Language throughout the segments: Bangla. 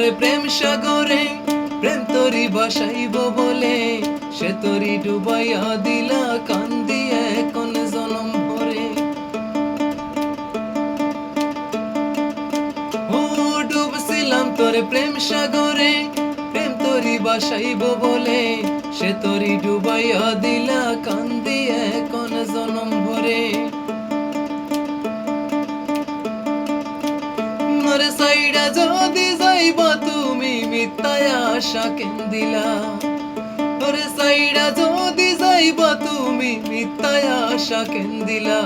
তোরে প্রেম সাগরে প্রেম তরি বাসাইব বলে সে তরি ডুবাইয়া দিলা কান্দিয়ে কোন জনম ভরে। ও ডুবছিলাম তোরে প্রেম সাগরে প্রেম তরি বাসাইব বলে সে তরি ডুবাইয়া দিলা কান্দিয়ে কোন জনম ভরে। মোরে সাইডা যদি যাইবা তুমি মিথ্যায় আশা কেন দিলা। ওরে সাইডা যদি যাইবা তুমি মিথ্যায় আশা কেন দিলা।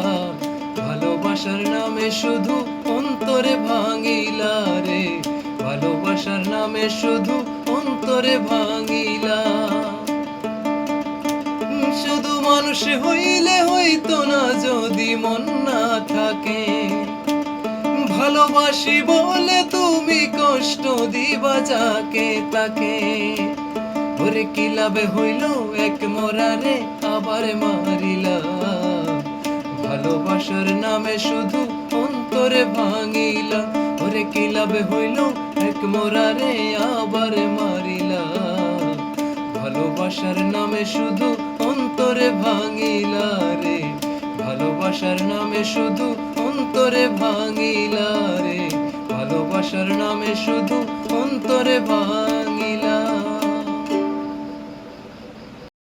ভালোবাসার নামে শুধু অন্তরে ভাঙিলা রে, ভালোবাসার নামে শুধু অন্তরে ভাঙিলা। শুধু মানুষ হইলে হইতো না যদি মন না থাকে, ভালোবাসি বলে তুমি কষ্ট দিবা যাকে তাকে। ওরে কি লাভে হইল এক মরারে আবার মারিলা, ভালোবাসার নামে শুধু অন্তরে ভাঙিলা। ওরে কি লাভে হইল এক মরারে আবার মারিলা, ভালোবাসার নামে শুধু অন্তরে ভাঙিলা রে, ভালোবাসার নামে শুধু অন্তরে ভাঙিলা রে, ভালোবাসার নামে শুধু অন্তরে ভাঙিলা।